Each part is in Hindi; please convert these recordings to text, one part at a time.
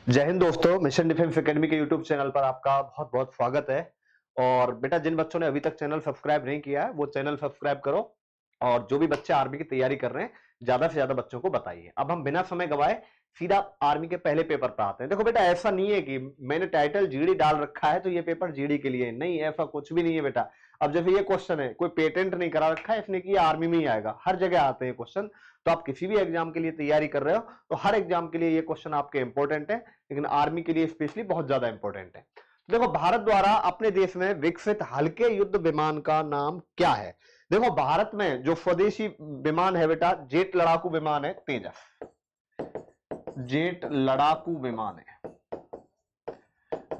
जय हिंद दोस्तों, मिशन डिफेंस एकेडमी के यूट्यूब चैनल पर आपका बहुत बहुत स्वागत है। और बेटा, जिन बच्चों ने अभी तक चैनल सब्सक्राइब नहीं किया है वो चैनल सब्सक्राइब करो। और जो भी बच्चे आर्मी की तैयारी कर रहे हैं, ज्यादा से ज्यादा बच्चों को बताइए। अब हम बिना समय गवाए सीधा आर्मी के पहले पेपर पर आते हैं। देखो बेटा, ऐसा नहीं है कि मैंने टाइटल जीडी डाल रखा है तो ये पेपर जीडी के लिए नहीं, ऐसा कुछ भी नहीं है बेटा। अब जैसे ये क्वेश्चन है, कोई पेटेंट नहीं करा रखा है इसने कि ये आर्मी में ही आएगा, हर जगह आते हैं क्वेश्चन। तो आप किसी भी एग्जाम के लिए तैयारी कर रहे हो तो हर एग्जाम के लिए ये क्वेश्चन आपके इंपॉर्टेंट है, लेकिन आर्मी के लिए स्पेशली बहुत ज्यादा इंपॉर्टेंट है। तो देखो, भारत द्वारा अपने देश में विकसित हल्के युद्ध विमान का नाम क्या है? देखो, भारत में जो स्वदेशी विमान है बेटा, जेट लड़ाकू विमान है तेजस। जेट लड़ाकू विमान है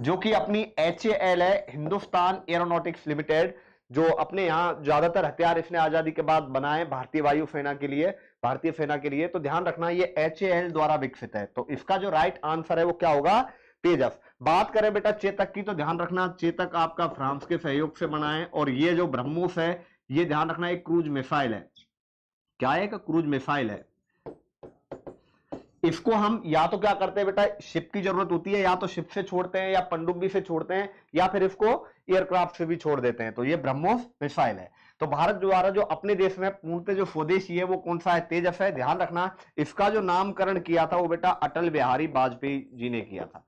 जो कि अपनी HAL है, हिंदुस्तान एरोनॉटिक्स लिमिटेड, जो अपने यहां ज्यादातर हथियार इसने आजादी के बाद बनाए भारतीय वायु सेना के लिए, भारतीय सेना के लिए। तो ध्यान रखना, ये HAL द्वारा विकसित है। तो इसका जो राइट आंसर है वो क्या होगा? तेजस। बात करें बेटा चेतक की, तो ध्यान रखना चेतक आपका फ्रांस के सहयोग से बना है। और ये जो ब्रह्मोस है, ये ध्यान रखना एक क्रूज मिसाइल है। क्या है? क्रूज मिसाइल है। इसको हम या तो क्या करते हैं बेटा, शिप की जरूरत होती है, या तो शिप से छोड़ते हैं या पनडुब्बी से छोड़ते हैं, या फिर इसको एयरक्राफ्ट से भी छोड़ देते हैं। तो ये ब्रह्मोस मिसाइल है। तो भारत द्वारा जो अपने देश में पूर्णतः जो स्वदेशी है वो कौन सा है? तेजस है। ध्यान रखना, इसका जो नामकरण किया था वो बेटा अटल बिहारी वाजपेयी जी ने किया था।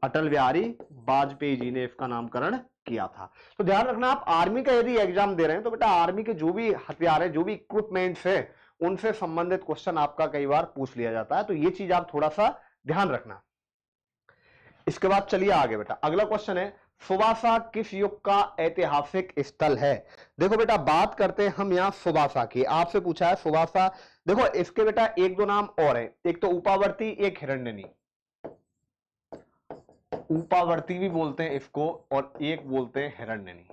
अटल बिहारी वाजपेयी जी ने इसका नामकरण किया था। तो ध्यान रखना, आप आर्मी का यदि एग्जाम दे रहे हैं तो बेटा आर्मी के जो भी हथियार है, जो भी इक्विपमेंट्स है, उनसे संबंधित क्वेश्चन आपका कई बार पूछ लिया जाता है। तो ये चीज आप थोड़ा सा ध्यान रखना। इसके बाद चलिए आगे बेटा, अगला क्वेश्चन है, सुबासा किस युग का ऐतिहासिक स्थल है? देखो बेटा, बात करते हैं हम यहां सुबासा की। आपसे पूछा है सुबासा। देखो, इसके बेटा एक दो नाम और है, एक तो उपावर्ती, एक हिरण्यनी। उपावर्ती भी बोलते हैं इसको, और एक बोलते हैं हिरण्यनी।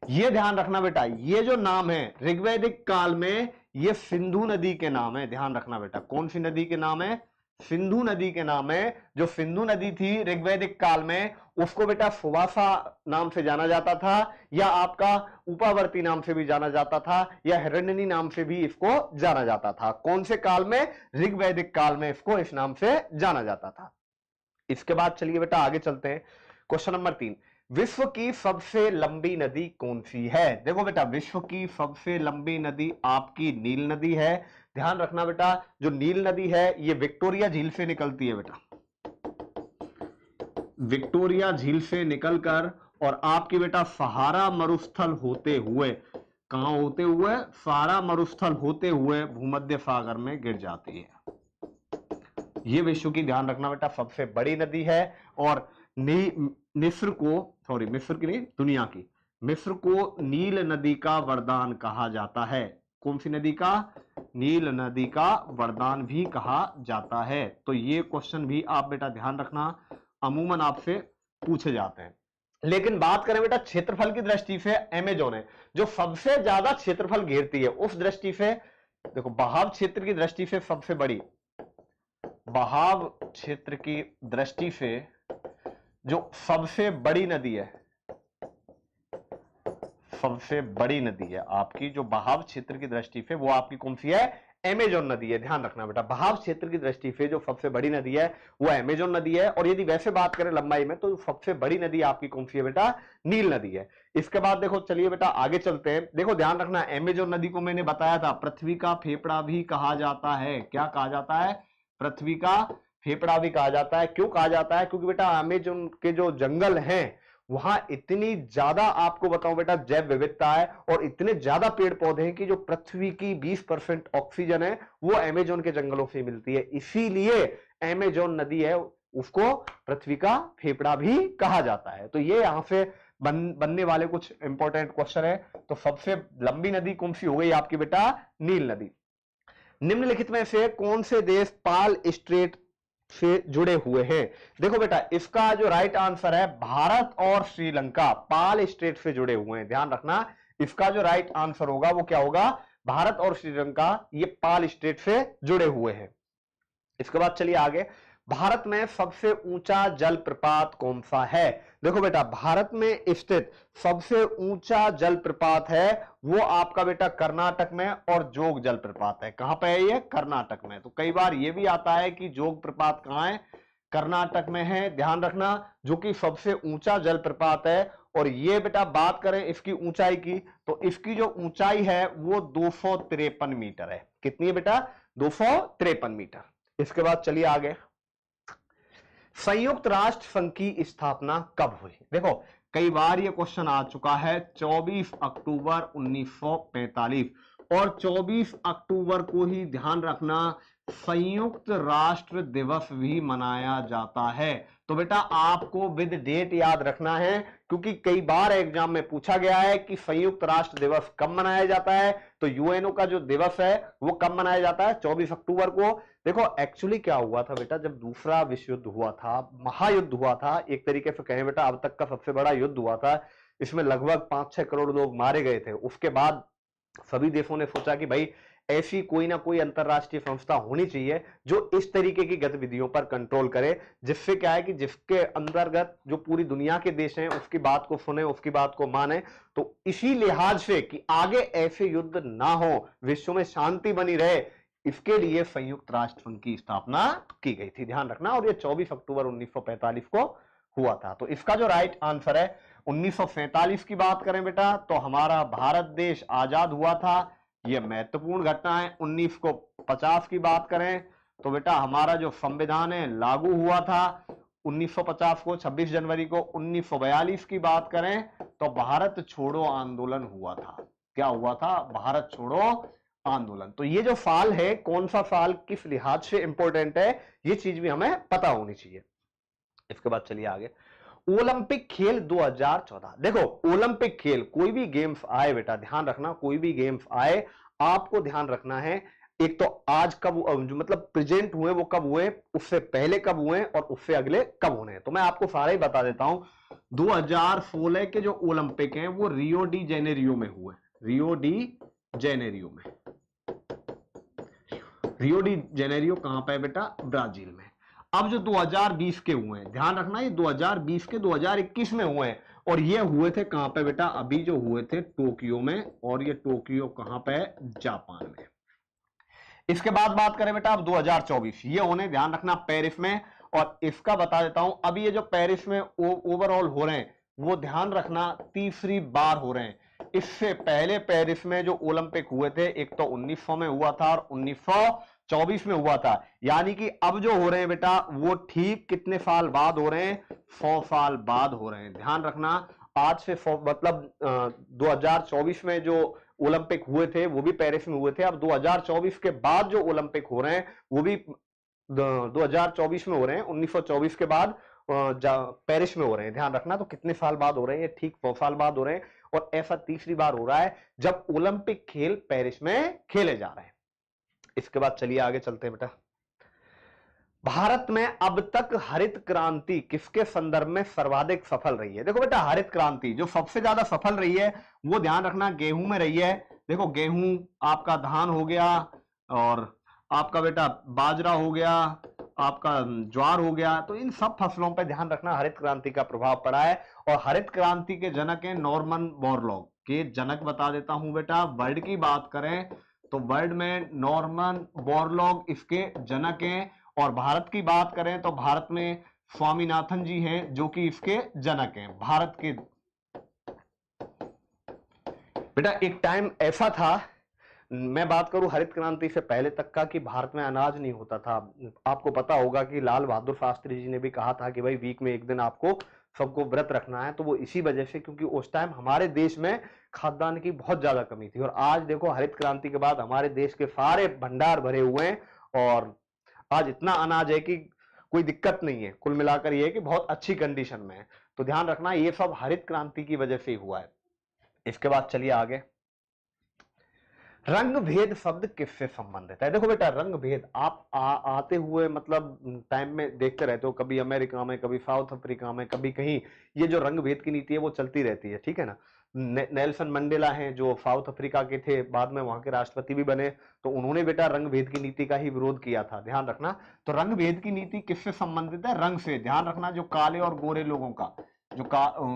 ये ध्यान रखना बेटा, ये जो नाम है ऋग्वैदिक काल में ये सिंधु नदी के नाम है। ध्यान रखना बेटा, कौन सी नदी के नाम है? सिंधु नदी के नाम है। जो सिंधु नदी थी ऋग्वैदिक काल में, उसको बेटा सुवासा नाम से जाना जाता था, या आपका उपावर्ती नाम से भी जाना जाता था, या हिरण्यनी नाम से भी इसको जाना जाता था। कौन से काल में? ऋग्वैदिक काल में इसको इस नाम से जाना जाता था। इसके बाद चलिए बेटा आगे चलते हैं। क्वेश्चन नंबर 3, विश्व की सबसे लंबी नदी कौन सी है? देखो बेटा, विश्व की सबसे लंबी नदी आपकी नील नदी है। ध्यान रखना बेटा, जो नील नदी है ये विक्टोरिया झील से निकलती है बेटा। विक्टोरिया झील से निकलकर और आपकी बेटा सहारा मरुस्थल होते हुए, कहां होते हुए? सहारा मरुस्थल होते हुए भूमध्य सागर में गिर जाती है। ये विश्व की, ध्यान रखना बेटा, सबसे बड़ी नदी है। और मिस्र को, सॉरी मिस्र की नहीं, दुनिया की, मिस्र को नील नदी का वरदान कहा जाता है। कौन सी नदी का? नील नदी का वरदान भी कहा जाता है। तो ये क्वेश्चन भी आप बेटा ध्यान रखना, अमूमन आपसे पूछे जाते हैं। लेकिन बात करें बेटा क्षेत्रफल की दृष्टि से, अमेजोन है जो सबसे ज्यादा क्षेत्रफल घेरती है। उस दृष्टि से देखो, बहाव क्षेत्र की दृष्टि से सबसे बड़ी, बहाव क्षेत्र की दृष्टि से जो सबसे बड़ी नदी है, सबसे बड़ी नदी है आपकी जो बहाव क्षेत्र की दृष्टि से, वो आपकी कौन सी है? अमेजोन नदी है। ध्यान रखना बेटा, बहाव क्षेत्र की दृष्टि से जो सबसे बड़ी नदी है वो अमेजोन नदी है। और यदि वैसे बात करें लंबाई में, तो सबसे बड़ी नदी आपकी कौन सी है बेटा? नील नदी है। इसके बाद देखो, चलिए बेटा आगे चलते हैं। देखो ध्यान रखना, अमेजोन नदी को मैंने बताया था पृथ्वी का फेफड़ा भी कहा जाता है। क्या कहा जाता है? पृथ्वी का फेफड़ा भी कहा जाता है। क्यों कहा जाता है? क्योंकि बेटा अमेजोन के जो जंगल हैं वहां इतनी ज्यादा, आपको बताऊं बेटा, जैव विविधता है और इतने ज्यादा पेड़ पौधे हैं कि जो पृथ्वी की 20% ऑक्सीजन है वो अमेजोन के जंगलों से मिलती है। इसीलिए अमेजोन नदी है, उसको पृथ्वी का फेफड़ा भी कहा जाता है। तो ये यहां से बनने वाले कुछ इंपॉर्टेंट क्वेश्चन है। तो सबसे लंबी नदी कौन सी हो गई आपकी बेटा? नील नदी। निम्नलिखित में से कौन से देश पाल स्ट्रेट से जुड़े हुए हैं? देखो बेटा, इसका जो राइट आंसर है भारत और श्रीलंका पाल स्ट्रेट से जुड़े हुए हैं। ध्यान रखना, इसका जो राइट आंसर होगा वो क्या होगा? भारत और श्रीलंका ये पाल स्ट्रेट से जुड़े हुए हैं। इसके बाद चलिए आगे, भारत में सबसे ऊंचा जलप्रपात कौन सा है? देखो बेटा, भारत में स्थित सबसे ऊंचा जलप्रपात है वो आपका बेटा कर्नाटक में और जोग जलप्रपात है। कहां पे है ये? कर्नाटक में। तो कई बार ये भी आता है कि जोग प्रपात कहां है? कर्नाटक में है, ध्यान रखना, जो कि सबसे ऊंचा जलप्रपात है। और ये बेटा बात करें इसकी ऊंचाई की, तो इसकी जो ऊंचाई है वो 253 मीटर है। कितनी है बेटा? 253 मीटर। इसके बाद चलिए आगे, संयुक्त राष्ट्र संघ की स्थापना कब हुई? देखो, कई बार यह क्वेश्चन आ चुका है। 24 अक्टूबर 1945, और 24 अक्टूबर को ही ध्यान रखना संयुक्त राष्ट्र दिवस भी मनाया जाता है। तो बेटा आपको विद डेट याद रखना है, क्योंकि कई बार एग्जाम में पूछा गया है कि संयुक्त राष्ट्र दिवस कब मनाया जाता है। तो यूएनओ का जो दिवस है वो कब मनाया जाता है? 24 अक्टूबर को। देखो एक्चुअली क्या हुआ था बेटा, जब दूसरा विश्व युद्ध हुआ था, महायुद्ध हुआ था, एक तरीके से कहें बेटा अब तक का सबसे बड़ा युद्ध हुआ था, इसमें लगभग 5-6 करोड़ लोग मारे गए थे। उसके बाद सभी देशों ने सोचा कि भाई ऐसी कोई ना कोई अंतरराष्ट्रीय संस्था होनी चाहिए जो इस तरीके की गतिविधियों पर कंट्रोल करे, जिससे क्या है कि जिसके अंतर्गत जो पूरी दुनिया के देश हैं उसकी बात को सुने, उसकी बात को माने। तो इसी लिहाज से कि आगे ऐसे युद्ध ना हो, विश्व में शांति बनी रहे, इसके लिए संयुक्त राष्ट्र संघ की स्थापना की गई थी, ध्यान रखना। और ये 24 अक्टूबर 1945 को हुआ था। तो इसका जो राइट आंसर है, 1947 की बात करें बेटा तो हमारा भारत देश आजाद हुआ था, यह महत्वपूर्ण घटना है। 1950 की बात करें तो बेटा हमारा जो संविधान है लागू हुआ था 1950 को, 26 जनवरी को। 1942 की बात करें तो भारत छोड़ो आंदोलन हुआ था। क्या हुआ था? भारत छोड़ो आंदोलन। तो ये जो साल है, कौन सा साल किस लिहाज से इंपॉर्टेंट है, ये चीज भी हमें पता होनी चाहिए। इसके बाद चलिए आगे, ओलंपिक खेल 2014। देखो ओलंपिक खेल, कोई भी गेम्स आए बेटा, ध्यान रखना, कोई भी गेम्स आए आपको ध्यान रखना है, एक तो आज कब जो मतलब प्रेजेंट हुए वो कब हुए, उससे पहले कब हुए, और उससे अगले कब होने हैं। तो मैं आपको सारे ही बता देता हूं। 2016 के जो ओलंपिक हैं वो रियो डी जेनेरियो में हुए। रियो डी जेनेरियो में, रियो डी जेनेरियो कहां पे है बेटा? ब्राजील में। अब जो 2020 के हुए हैं, ध्यान रखना, ये 2020 के 2021 में हुए हैं, और ये हुए थे कहां पे बेटा? अभी जो हुए थे टोक्यो में, और ये टोक्यो कहां पे है? जापान में। इसके बाद बात करें बेटा अब 2024, ये होने, ध्यान रखना, पेरिस में। और इसका बता देता हूं, अभी ये जो पेरिस में ओवरऑल हो रहे हैं वो ध्यान रखना तीसरी बार हो रहे हैं। इससे पहले पेरिस में जो ओलंपिक हुए थे, एक तो 1900 में हुआ था और 1924 में हुआ था। यानी कि अब जो हो रहे हैं बेटा वो ठीक कितने साल बाद हो रहे हैं? 100 साल बाद हो रहे हैं। ध्यान रखना, आज से 100 मतलब 2024 में जो ओलंपिक हुए थे वो भी पेरिस में हुए थे। अब 2024 के बाद जो ओलंपिक हो रहे हैं वो भी 2024 में हो रहे हैं। 1924 के बाद पेरिस में हो रहे हैं। ध्यान रखना, तो कितने साल बाद हो रहे हैं? ठीक 100 साल बाद हो रहे हैं। और ऐसा तीसरी बार हो रहा है जब ओलंपिक खेल पेरिस में खेले जा रहे हैं। इसके बाद चलिए आगे चलते हैं बेटा। भारत में अब तक हरित क्रांति किसके संदर्भ में सर्वाधिक सफल रही है? देखो बेटा, हरित क्रांति जो सबसे ज्यादा सफल रही है वो ध्यान रखना गेहूं में रही है। देखो गेहूं, आपका धान हो गया, और आपका बेटा बाजरा हो गया, आपका ज्वार हो गया। तो इन सब फसलों पर ध्यान रखना हरित क्रांति का प्रभाव पड़ा है। और हरित क्रांति के जनक है नॉर्मन बोरलॉग। के जनक बता देता हूं बेटा, वर्ल्ड की बात करें तो वर्ल्ड में नॉर्मन बोरलॉग इसके जनक हैं। और भारत की बात करें तो भारत में स्वामीनाथन जी हैं जो कि इसके जनक हैं। भारत के बेटा एक टाइम ऐसा था, मैं बात करूं हरित क्रांति से पहले तक का, कि भारत में अनाज नहीं होता था। आपको पता होगा कि लाल बहादुर शास्त्री जी ने भी कहा था कि भाई वीक में एक दिन आपको सबको व्रत रखना है। तो वो इसी वजह से, क्योंकि उस टाइम हमारे देश में खाद्यान्न की बहुत ज्यादा कमी थी। और आज देखो हरित क्रांति के बाद हमारे देश के सारे भंडार भरे हुए हैं, और आज इतना अनाज है कि कोई दिक्कत नहीं है। कुल मिलाकर ये है कि बहुत अच्छी कंडीशन में है। तो ध्यान रखना ये सब हरित क्रांति की वजह से ही हुआ है। इसके बाद चलिए आगे, रंग भेद शब्द किससे संबंधित है? देखो बेटा, रंग भेद आप आते हुए मतलब टाइम में देखते रहते हो, कभी अमेरिका में, कभी साउथ अफ्रीका में, कभी कहीं। ये जो रंग भेद की नीति है वो चलती रहती है, ठीक है ना। नेल्सन मंडेला हैं जो साउथ अफ्रीका के थे, बाद में वहां के राष्ट्रपति भी बने, तो उन्होंने बेटा रंग भेद की नीति का ही विरोध किया था, ध्यान रखना। तो रंग भेद की नीति किससे संबंधित है? रंग से। ध्यान रखना, जो काले और गोरे लोगों का, जो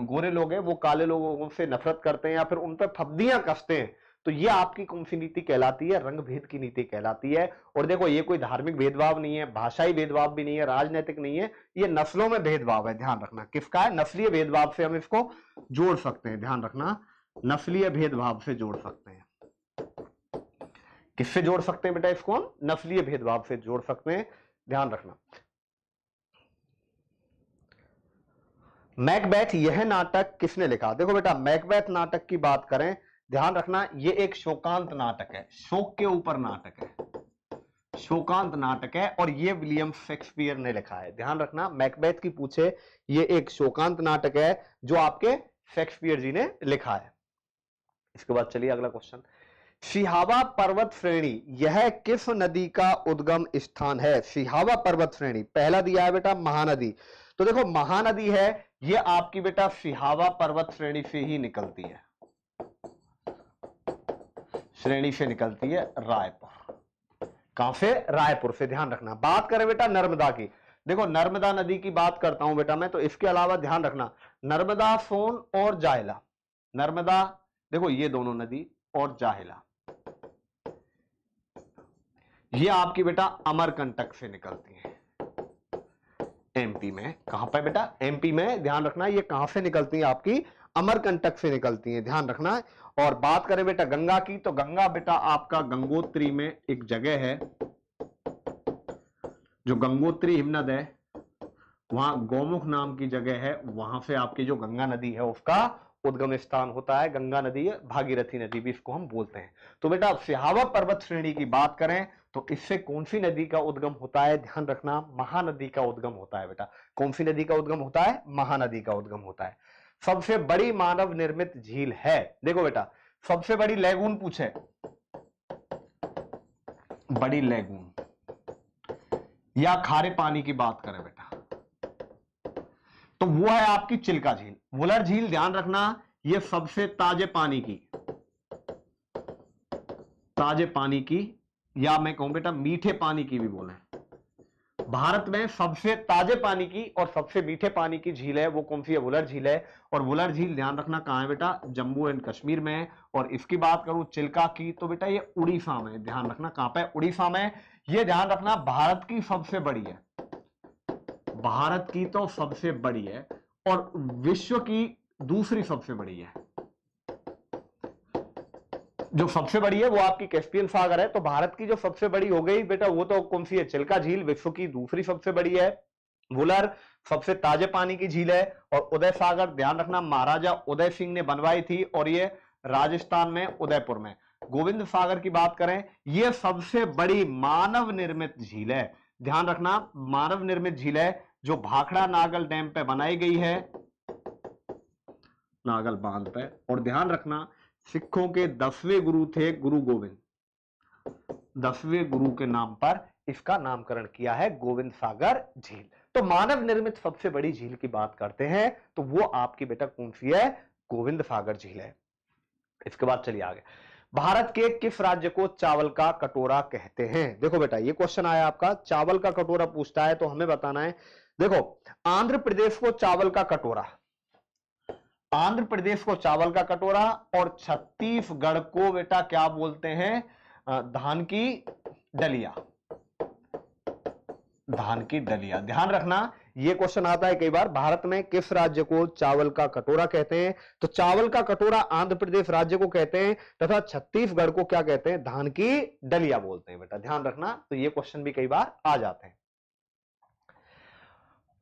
गोरे लोग हैं वो काले लोगों से नफरत करते हैं या फिर उन पर फब्दियां कसते हैं, तो ये आपकी कौन सी नीति कहलाती है? रंग भेद की नीति कहलाती है। और देखो ये कोई धार्मिक भेदभाव नहीं है, भाषाई भेदभाव भी नहीं है, राजनीतिक नहीं है, ये नस्लों में भेदभाव है। ध्यान रखना किसका है? नस्लीय भेदभाव से हम इसको जोड़ सकते हैं। ध्यान रखना, नस्लीय भेदभाव से जोड़ सकते हैं। किससे जोड़ सकते हैं बेटा इसको? हम नस्लीय भेदभाव से जोड़ सकते हैं, ध्यान रखना। मैकबेथ यह नाटक किसने लिखा? देखो बेटा मैकबेथ नाटक की बात करें, ध्यान रखना ये एक शोकांत नाटक है, शोक के ऊपर नाटक है, शोकांत नाटक है, और ये विलियम शेक्सपियर ने लिखा है। ध्यान रखना मैकबेथ की पूछे, ये एक शोकांत नाटक है जो आपके शेक्सपियर जी ने लिखा है। इसके बाद चलिए अगला क्वेश्चन, सिहावा पर्वत श्रेणी यह किस नदी का उद्गम स्थान है? सिहावा पर्वत श्रेणी पहला दिया है बेटा महानदी, तो देखो महानदी है ये आपकी बेटा सिहावा पर्वत श्रेणी से ही निकलती है, श्रेणी से निकलती है, रायपुर। कहां से? रायपुर से। ध्यान रखना। बात करें बेटा नर्मदा की, देखो नर्मदा नदी की बात करता हूं बेटा मैं, तो इसके अलावा ध्यान रखना नर्मदा, सोन और जाहिला, नर्मदा देखो ये दोनों नदी और जाहिला ये आपकी बेटा अमरकंटक से निकलती है, एमपी में। कहां पर बेटा? एमपी में। ध्यान रखना ये कहां से निकलती है? आपकी अमरकंटक से निकलती है, ध्यान रखना। और बात करें बेटा गंगा की, तो गंगा बेटा आपका गंगोत्री में एक जगह है, जो गंगोत्री हिमनद है, वहां गौमुख नाम की जगह है, वहां से आपकी जो गंगा नदी है उसका उद्गम स्थान होता है। गंगा नदी है, भागीरथी नदी भी इसको हम बोलते हैं। तो बेटा सिहावा पर्वत श्रेणी की बात करें तो इससे कौन सी नदी का उद्गम होता है? ध्यान रखना महानदी का उद्गम होता है बेटा। कौन सी नदी का उद्गम होता है? महानदी का उद्गम होता है। सबसे बड़ी मानव निर्मित झील है, देखो बेटा सबसे बड़ी लैगून पूछे, बड़ी लैगून या खारे पानी की बात करें बेटा तो वो है आपकी चिल्का झील, वुलर झील। ध्यान रखना ये सबसे ताजे पानी की, ताजे पानी की, या मैं कहूं बेटा मीठे पानी की भी बोले, भारत में सबसे ताजे पानी की और सबसे मीठे पानी की झील है वो कौन सी है? वुलर झील है। और वुलर झील ध्यान रखना कहां है बेटा? जम्मू एंड कश्मीर में है। और इसकी बात करूं चिल्का की तो बेटा ये उड़ीसा में, ध्यान रखना कहां पे? उड़ीसा में। ये ध्यान रखना भारत की सबसे बड़ी है, भारत की तो सबसे बड़ी है और विश्व की दूसरी सबसे बड़ी है। जो सबसे बड़ी है वो आपकी कैस्पियन सागर है, तो भारत की जो सबसे बड़ी हो गई बेटा वो तो कौन सी है? चिल्का झील विश्व की दूसरी सबसे बड़ी है। वुलर सबसे ताजे पानी की झील है। और उदय सागर ध्यान रखना महाराजा उदय सिंह ने बनवाई थी और ये राजस्थान में उदयपुर में। गोविंद सागर की बात करें ये सबसे बड़ी मानव निर्मित झील है, ध्यान रखना मानव निर्मित झील है जो भाखड़ा नागल डैम पे बनाई गई है, नागल बांध पे। और ध्यान रखना सिखों के 10वें गुरु थे गुरु गोविंद, 10वें गुरु के नाम पर इसका नामकरण किया है गोविंद सागर झील। तो मानव निर्मित सबसे बड़ी झील की बात करते हैं तो वो आपकी बेटा कौन सी है? गोविंद सागर झील है। इसके बाद चलिए आगे, भारत के किस राज्य को चावल का कटोरा कहते हैं? देखो बेटा ये क्वेश्चन आया आपका, चावल का कटोरा पूछता है तो हमें बताना है। देखो आंध्र प्रदेश को चावल का कटोरा, आंध्र प्रदेश को चावल का कटोरा, और छत्तीसगढ़ को बेटा क्या बोलते हैं? धान की डलिया, धान की डलिया। ध्यान रखना यह क्वेश्चन आता है कई बार, भारत में किस राज्य को चावल का कटोरा कहते हैं? तो चावल का कटोरा आंध्र प्रदेश राज्य को कहते हैं तथा छत्तीसगढ़ को क्या कहते हैं? धान की डलिया बोलते हैं बेटा, ध्यान रखना। तो ये क्वेश्चन भी कई बार आ जाते हैं।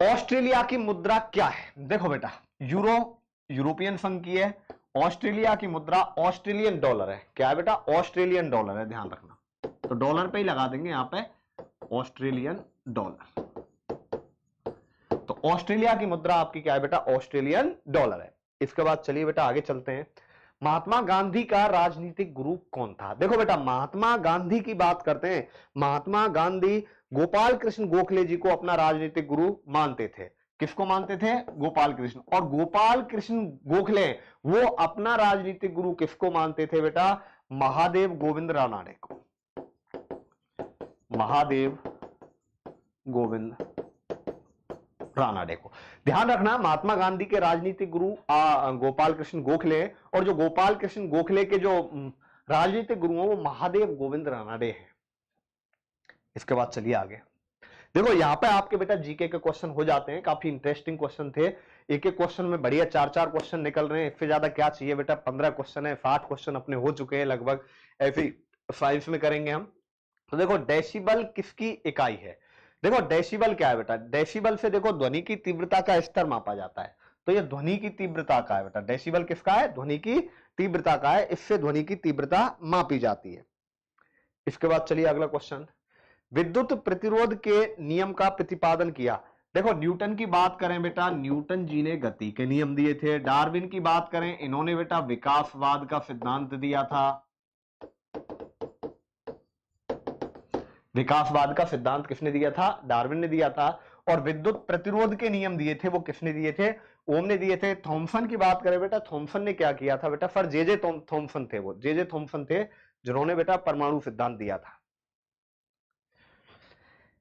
ऑस्ट्रेलिया की मुद्रा क्या है? देखो बेटा यूरोपियन संघ की है। ऑस्ट्रेलिया की मुद्रा ऑस्ट्रेलियन डॉलर है। क्या है बेटा? ऑस्ट्रेलियन डॉलर है, ध्यान रखना। तो डॉलर पे ही लगा देंगे यहां पे ऑस्ट्रेलियन डॉलर। तो ऑस्ट्रेलिया की मुद्रा आपकी क्या है बेटा? ऑस्ट्रेलियन डॉलर है। इसके बाद चलिए बेटा आगे चलते हैं। महात्मा गांधी का राजनीतिक गुरु कौन था? देखो बेटा महात्मा गांधी की बात करते हैं। महात्मा गांधी गोपाल कृष्ण गोखले जी को अपना राजनीतिक गुरु मानते थे। किसको मानते थे? गोपाल कृष्ण। और गोपाल कृष्ण गोखले वो अपना राजनीतिक गुरु किसको मानते थे बेटा? महादेव गोविंद रानड़े को। महादेव गोविंद रानड़े को। ध्यान रखना, महात्मा गांधी के राजनीतिक गुरु गोपाल कृष्ण गोखले, और जो गोपाल कृष्ण गोखले के जो राजनीतिक गुरु हैं वो महादेव गोविंद रानड़े हैं। इसके बाद चलिए आगे। देखो यहां पे आपके बेटा जीके के क्वेश्चन हो जाते हैं, काफी इंटरेस्टिंग क्वेश्चन थे। एक एक क्वेश्चन में बढ़िया 4-4 क्वेश्चन निकल रहे हैं, इससे ज्यादा क्या चाहिए बेटा? 15 क्वेश्चन है, 60 क्वेश्चन अपने हो चुके हैं लगभग। ऐसे साइंस में करेंगे हम। तो देखो डेसिबल किसकी इकाई है? देखो डेसिबल क्या है बेटा? डेसिबल से देखो ध्वनि की तीव्रता का स्तर मापा जाता है। तो ये ध्वनि की तीव्रता का है बेटा। डेसिबल किसका है? ध्वनि की तीव्रता का है। इससे ध्वनि की तीव्रता मापी जाती है। इसके बाद चलिए अगला क्वेश्चन। विद्युत प्रतिरोध के नियम का प्रतिपादन किया। देखो न्यूटन की बात करें बेटा, न्यूटन जी ने गति के नियम दिए थे। डार्विन की बात करें, इन्होंने बेटा विकासवाद का सिद्धांत दिया था। विकासवाद का सिद्धांत किसने दिया था? डार्विन ने दिया था। और विद्युत प्रतिरोध के नियम दिए थे वो किसने दिए थे? ओम ने दिए थे। थॉमसन की बात करें बेटा, थॉमसन ने क्या किया था बेटा? सर जे थॉमसन थे, वो जे थॉमसन थे जिन्होंने बेटा परमाणु सिद्धांत दिया था।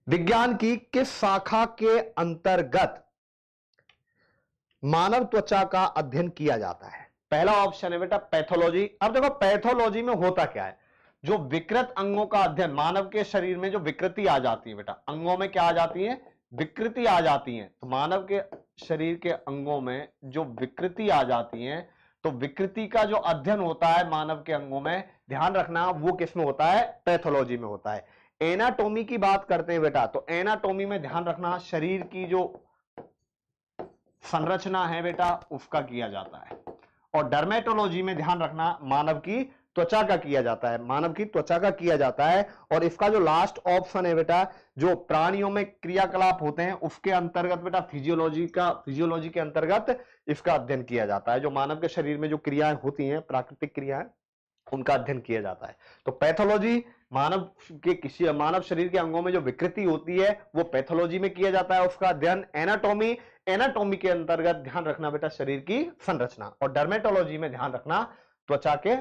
विज्ञान की किस शाखा के अंतर्गत मानव त्वचा का अध्ययन किया जाता है? पहला ऑप्शन है बेटा पैथोलॉजी। अब देखो पैथोलॉजी में होता क्या है? जो विकृत अंगों का अध्ययन, मानव के शरीर में जो विकृति आ जाती है बेटा, अंगों में क्या आ जाती है? विकृति आ जाती है। तो मानव के शरीर के अंगों में जो विकृति आ जाती है, तो विकृति का जो अध्ययन होता है मानव के अंगों में, ध्यान रखना वो किस में होता है? पैथोलॉजी में होता है। एनाटॉमी की बात करते हैं बेटा, तो एनाटॉमी में ध्यान रखना शरीर की जो संरचना है बेटा उसका किया जाता है। और डर्मेटोलॉजी में ध्यान रखना मानव की त्वचा का किया जाता है, मानव की त्वचा का किया जाता है। और इसका जो लास्ट ऑप्शन है बेटा, जो प्राणियों में क्रियाकलाप होते हैं उसके अंतर्गत बेटा फिजियोलॉजी के अंतर्गत इसका अध्ययन किया जाता है। जो मानव के शरीर में जो क्रियाएं होती हैं, प्राकृतिक क्रियाएं, उनका अध्ययन किया जाता है। तो पैथोलॉजी मानव शरीर के अंगों में जो विकृति होती है वो पैथोलॉजी में किया जाता है उसका अध्ययन। एनाटॉमी के अंतर्गत ध्यान रखना बेटा शरीर की संरचना। और डर्मेटोलॉजी में ध्यान रखना त्वचा के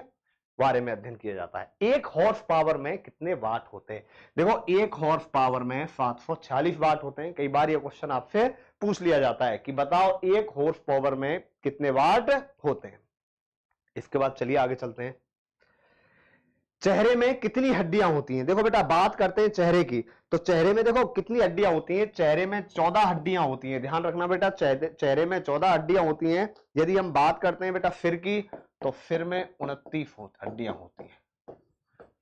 बारे में अध्ययन किया जाता है। 1 हॉर्स पावर में कितने वाट होते हैं? देखो 1 हॉर्स पावर में 740 वाट होते हैं। कई बार यह क्वेश्चन आपसे पूछ लिया जाता है कि बताओ 1 हॉर्स पावर में कितने वाट होते हैं। इसके बाद चलिए आगे चलते हैं। चेहरे में कितनी हड्डियां होती हैं? देखो बेटा बात करते हैं चेहरे की, तो चेहरे में देखो कितनी हड्डियां होती हैं? चेहरे में 14 हड्डियां होती हैं। ध्यान रखना बेटा चेहरे में 14 हड्डियां होती हैं। यदि हम बात करते हैं बेटा सिर की, तो सिर में 29 हड्डियां होती हैं।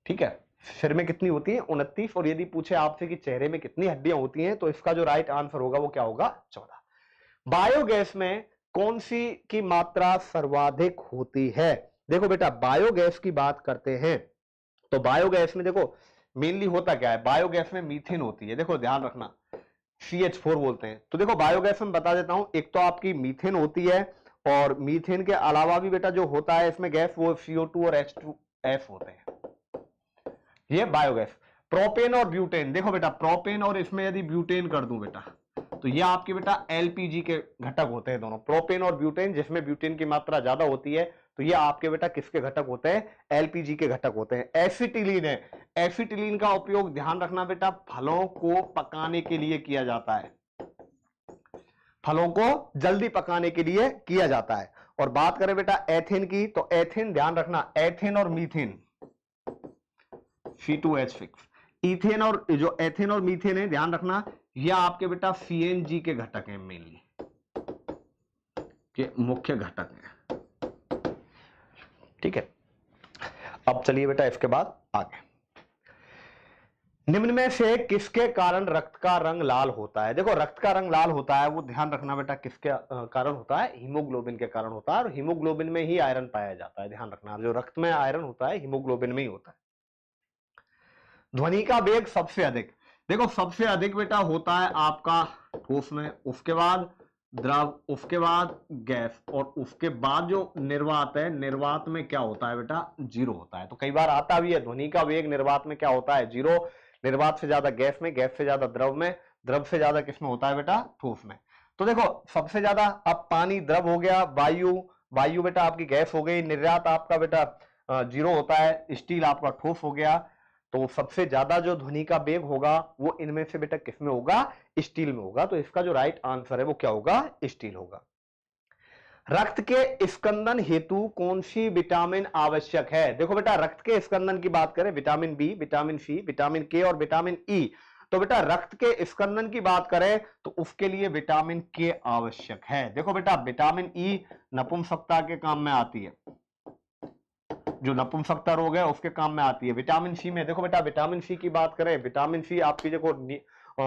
ठीक है, सिर में कितनी होती है? 29। और यदि पूछे आपसे कि चेहरे में कितनी हड्डियां होती हैं, तो इसका जो राइट आंसर होगा वो क्या होगा? 14। बायोगैस में कौन सी की मात्रा सर्वाधिक होती है? देखो बेटा बायोगैस की बात करते हैं, तो बायोगैस में देखो मेनली होता क्या है? बायोगैस में मीथेन होती है। देखो ध्यान रखना CH4 बोलते हैं। तो देखो बायोगैस में बता देता हूं, एक तो आपकी मीथेन होती है, और मीथेन के अलावा भी बेटा जो होता है इसमें गैस, वो CO2 और H2S होते हैं। ये बायोगैस। प्रोपेन और ब्यूटेन, देखो बेटा प्रोपेन और इसमें यदि ब्यूटेन कर दूं बेटा, तो ये आपके बेटा LPG के घटक होते हैं दोनों, प्रोपेन और ब्यूटेन। जिसमें ब्यूटेन की मात्रा ज्यादा होती है, तो ये आपके बेटा किसके घटक होते हैं? LPG के घटक होते हैं। एसिटिलीन है, एसिटिलीन का उपयोग ध्यान रखना बेटा फलों को पकाने के लिए किया जाता है, फलों को जल्दी पकाने के लिए किया जाता है। और बात करें बेटा एथेन की, तो एथेन ध्यान रखना, एथेन और मीथेन C2H6, इथेन और जो एथेन और मीथेन है ध्यान रखना ये आपके बेटा CNG के घटक हैं, मेनली के मुख्य घटक हैं। ठीक है, अब चलिए बेटा इसके बाद आगे। निम्न में से किसके कारण रक्त का रंग लाल होता है? देखो रक्त का रंग लाल होता है वो ध्यान रखना बेटा किसके कारण होता है? हीमोग्लोबिन के कारण होता है। और हीमोग्लोबिन में ही आयरन पाया जाता है। ध्यान रखना जो रक्त में आयरन होता है हीमोग्लोबिन में ही होता है। ध्वनि का वेग सबसे अधिक, देखो सबसे अधिक बेटा होता है आपका ठोस में, उसके बाद द्रव, उसके बाद गैस, और उसके बाद जो निर्वात है, निर्वात में क्या होता है बेटा? 0 होता है। तो कई बार आता भी है ध्वनि का वेग निर्वात में क्या होता है? 0। निर्वात से ज्यादा गैस में, गैस से ज्यादा द्रव में, द्रव से ज्यादा किसमें होता है बेटा? ठोस में। तो देखो सबसे ज्यादा अब पानी द्रव हो गया, वायु, वायु बेटा आपकी गैस हो गई, निर्यात आपका बेटा 0 होता है, स्टील आपका ठोस हो गया। तो सबसे ज्यादा जो ध्वनि का वेग होगा वो इनमें से बेटा किसमें होगा, स्टील में होगा। तो इसका जो राइट आंसर है वो क्या होगा, स्टील होगा। रक्त के स्कंदन हेतु कौन सी विटामिन आवश्यक है? देखो बेटा रक्त के स्कंदन की बात करें, vitamin B, vitamin C, vitamin K और विटामिन ई। तो बेटा रक्त के स्कंदन की बात करें तो उसके लिए विटामिन के आवश्यक है। देखो बेटा विटामिन ई नपुंसकता के काम में आती है, जो नपुंसकता रोग है उसके काम में आती है। विटामिन सी में देखो बेटा, विटामिन सी की बात करें, विटामिन सी आपकी देखो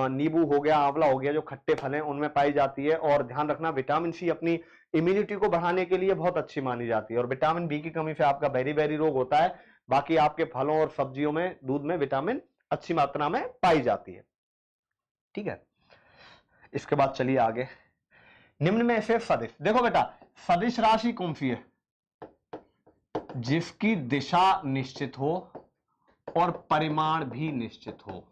नींबू हो गया, आंवला हो गया, जो खट्टे फल हैं उनमें पाई जाती है। और ध्यान रखना विटामिन सी अपनी इम्यूनिटी को बढ़ाने के लिए बहुत अच्छी मानी जाती है। और विटामिन बी की कमी से आपका बेरी बेरी रोग होता है। बाकी आपके फलों और सब्जियों में, दूध में विटामिन अच्छी मात्रा में पाई जाती है। ठीक है, इसके बाद चलिए आगे। निम्न में से सदिश, देखो बेटा सदिश राशि कौन सी है जिसकी दिशा निश्चित हो और परिमाण भी निश्चित हो?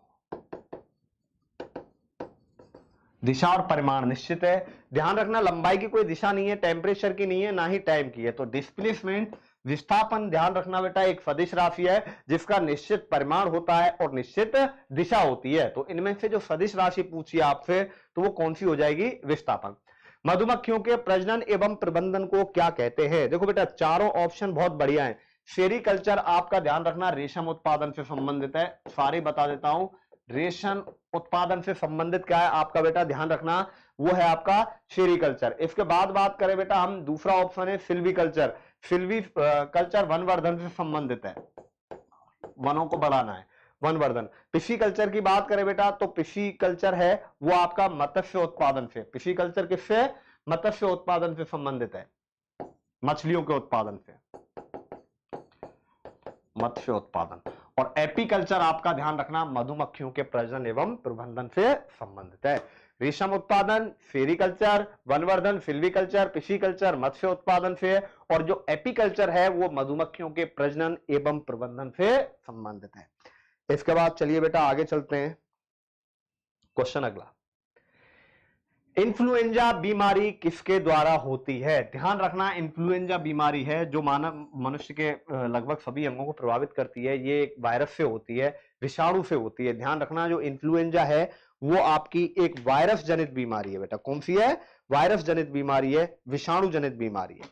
दिशा और परिमाण निश्चित है। ध्यान रखना लंबाई की कोई दिशा नहीं है, टेम्परेचर की नहीं है, ना ही टाइम की है। तो डिस्प्लेसमेंट, विस्थापन, ध्यान रखना बेटा एक सदिश राशि है जिसका निश्चित परिमाण होता है और निश्चित दिशा होती है। तो इनमें से जो सदिश राशि पूछी आपसे तो वो कौन सी हो जाएगी, विस्थापन। मधुमक्खियों के प्रजनन एवं प्रबंधन को क्या कहते हैं? देखो बेटा चारों ऑप्शन बहुत बढ़िया है। सेरीकल्चर आपका ध्यान रखना रेशम उत्पादन से संबंधित है, सारे बता देता हूं। रेशम उत्पादन से संबंधित क्या है आपका बेटा, ध्यान रखना वो है आपका सेरीकल्चर। इसके बाद बात करें बेटा हम, दूसरा ऑप्शन है सिल्वीकल्चर। सिल्वी कल्चर वनवर्धन से संबंधित है, वनों को बढ़ाना है, वनवर्धन। पिशीकल्चर की बात करें बेटा तो पिशीकल्चर है वो आपका मत्स्य उत्पादन से, पिशीकल्चर किससे, मत्स्य उत्पादन से संबंधित है, मछलियों के उत्पादन से, मत्स्य उत्पादन। और एपीकल्चर आपका ध्यान रखना मधुमक्खियों के प्रजनन एवं प्रबंधन से संबंधित है। रेशम उत्पादन सेरीकल्चर, वनवर्धन सिल्वीकल्चर, पिशीकल्चर मत्स्य उत्पादन से, और जो एपीकल्चर है वो मधुमक्खियों के प्रजनन एवं प्रबंधन से संबंधित है। इसके बाद चलिए बेटा आगे चलते हैं। क्वेश्चन अगला, इन्फ्लुएंजा बीमारी किसके द्वारा होती है? ध्यान रखना इन्फ्लुएंजा बीमारी है जो मानव मनुष्य के लगभग सभी अंगों को प्रभावित करती है। ये एक वायरस से होती है, विषाणु से होती है। ध्यान रखना जो इन्फ्लुएंजा है वो आपकी एक वायरस जनित बीमारी है बेटा। कौन सी है? वायरस जनित बीमारी है, विषाणु जनित बीमारी है।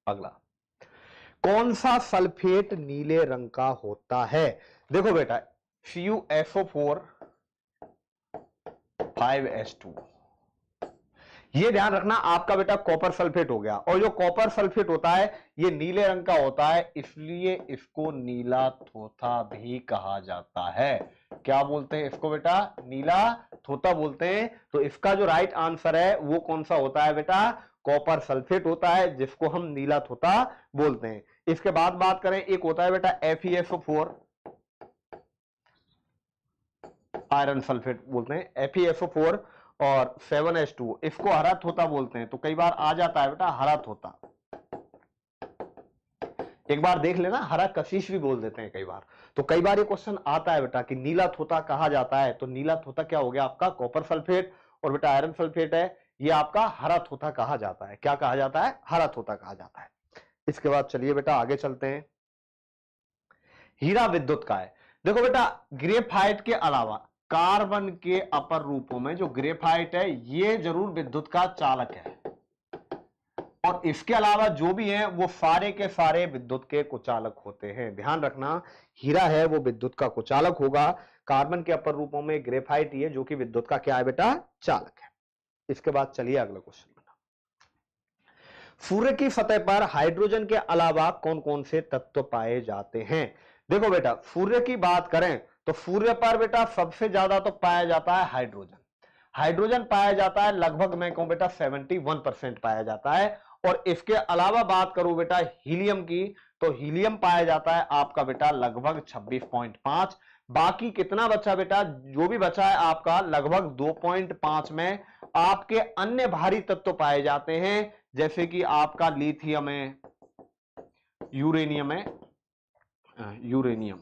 अगला, कौन सा सल्फेट नीले रंग का होता है? देखो बेटा CuSO4 5H2, ये ध्यान रखना आपका बेटा कॉपर सल्फेट हो गया। और जो कॉपर सल्फेट होता है ये नीले रंग का होता है, इसलिए इसको नीला थोथा भी कहा जाता है। क्या बोलते हैं इसको बेटा? नीला थोथा बोलते हैं। तो इसका जो राइट आंसर है वो कौन सा होता है बेटा? कॉपर सल्फेट होता है, जिसको हम नीला थोथा बोलते हैं। इसके बाद बात करें, एक होता है बेटा FeSO4, आयरन सल्फेट बोलते हैं, FeSO4 और 7H2, इसको हरा थोता बोलते हैं। तो कई बार आ जाता है बेटा हरा थोता, एक बार देख लेना, हरा कशिश भी बोल देते हैं कई बार। तो कई बार ये क्वेश्चन आता है बेटा कि नीला थोता कहा जाता है। तो नीला थोता क्या हो गया आपका? Copper sulphate. और बेटा आयरन सल्फेट है, ये आपका हरा थोता कहा जाता है। क्या कहा जाता है? हरा थोता कहा जाता है। इसके बाद चलिए बेटा आगे चलते हैं। हीरा विद्युत का है। देखो बेटा ग्रेफाइट के अलावा कार्बन के अपर रूपों में जो ग्रेफाइट है ये जरूर विद्युत का चालक है, और इसके अलावा जो भी है वो सारे के सारे विद्युत के कुचालक होते हैं। ध्यान रखना हीरा है वो विद्युत का कुचालक होगा, कार्बन के अपर रूपों में ग्रेफाइट ये जो कि विद्युत का क्या है बेटा? चालक है। इसके बाद चलिए अगला क्वेश्चन। सूर्य की सतह पर हाइड्रोजन के अलावा कौन कौन से तत्व पाए जाते हैं? देखो बेटा सूर्य की बात करें तो सूर्य पर बेटा सबसे ज्यादा तो पाया जाता है हाइड्रोजन। हाइड्रोजन पाया जाता है लगभग, मैं कहूं बेटा 71% पाया जाता है। और इसके अलावा बात करूं बेटा हीलियम की, तो हीलियम पाया जाता है आपका बेटा लगभग 26.5। बाकी कितना बचा बेटा? जो भी बचा है आपका लगभग 2.5 में आपके अन्य भारी तत्व पाए जाते हैं, जैसे कि आपका लिथियम है, यूरेनियम है, यूरेनियम,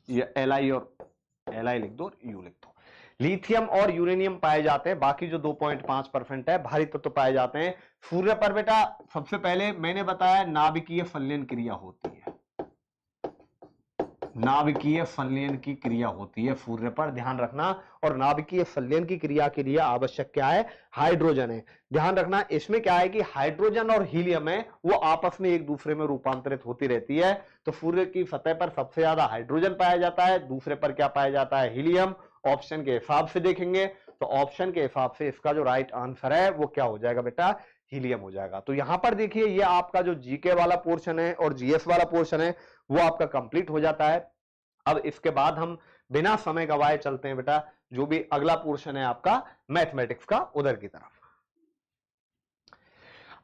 ये Li और Li लिख दो, यू लिख दो। लिथियम और यूरेनियम पाए जाते हैं, बाकी जो 2.5% है भारी तत्व पाए जाते हैं। सूर्य पर बेटा सबसे पहले मैंने बताया नाभिकीय संलयन क्रिया होती है, नाभिकीय संलयन की क्रिया होती है सूर्य पर, ध्यान रखना। और नाभिकीय संलयन की क्रिया के लिए आवश्यक क्या है, हाइड्रोजन है। ध्यान रखना इसमें क्या है कि हाइड्रोजन और हीलियम है वो आपस में एक दूसरे में रूपांतरित होती रहती है। तो सूर्य की सतह पर सबसे ज्यादा हाइड्रोजन पाया जाता है, दूसरे पर क्या पाया जाता है, हीलियम। ऑप्शन के हिसाब से देखेंगे तो ऑप्शन के हिसाब से इसका जो राइट आंसर है वो क्या हो जाएगा बेटा, हीलियम हो जाएगा। तो यहां पर देखिए ये आपका जो जीके वाला पोर्शन है और जीएस वाला पोर्शन है वो आपका कंप्लीट हो जाता है। अब इसके बाद हम बिना समय गवाए चलते हैं बेटा जो भी अगला पोर्शन है आपका मैथमेटिक्स का, उधर की तरफ।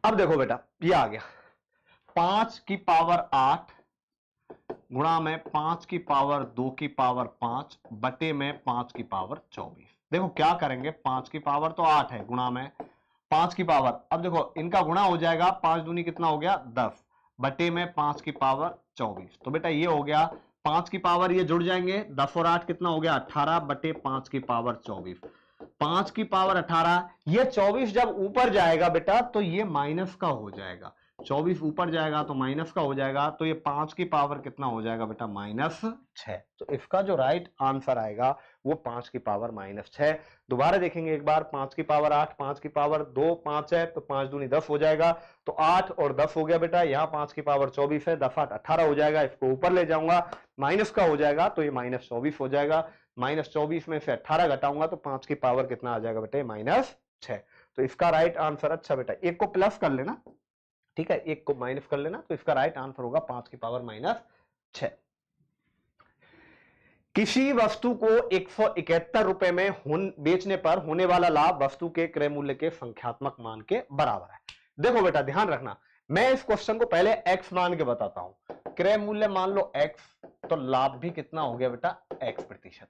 अब देखो बेटा ये आ गया 5 की पावर 8 गुणा में 5 की पावर 2 की पावर 5 बटे में 5 की पावर 24। देखो क्या करेंगे, 5 की पावर तो 8 है, गुणा में 5 की पावर, अब देखो इनका गुणा हो जाएगा, 5 दूनी कितना हो गया 10 बटे में 5 की पावर 24। तो बेटा ये हो गया 5 की पावर, ये जुड़ जाएंगे, 10 और 8 कितना हो गया 18 बटे 5 की पावर 24। 5 की पावर 18, ये 24 जब ऊपर जाएगा बेटा तो ये माइनस का हो जाएगा, 24 ऊपर जाएगा तो माइनस का हो जाएगा, तो ये 5 की पावर कितना हो जाएगा बेटा -6। तो इसका जो राइट आंसर आएगा वो 5 की पावर -6। दोबारा देखेंगे एक बार, 5 की पावर 8, 5 की पावर 2 5 है तो 5 दूनी 10 हो जाएगा, तो 8 और 10 हो गया बेटा, यहाँ 5 की पावर 24 है, 10 8 18 हो जाएगा, इसको ऊपर ले जाऊंगा माइनस का हो जाएगा तो ये -24 हो जाएगा, -24 में से 18 घटाऊंगा तो 5 की पावर कितना आ जाएगा बेटे -6। तो इसका राइट आंसर, अच्छा बेटा एक को प्लस कर लेना, ठीक है, एक को माइनस कर लेना, तो इसका राइट आंसर होगा 5 की पावर -6। किसी वस्तु को 171 रुपए में बेचने पर होने वाला लाभ वस्तु के क्रय मूल्य के संख्यात्मक मान के बराबर है। देखो बेटा ध्यान रखना, मैं इस क्वेश्चन को पहले x मान के बताता हूं। क्रय मूल्य मान लो x, तो लाभ भी कितना हो गया बेटा x%।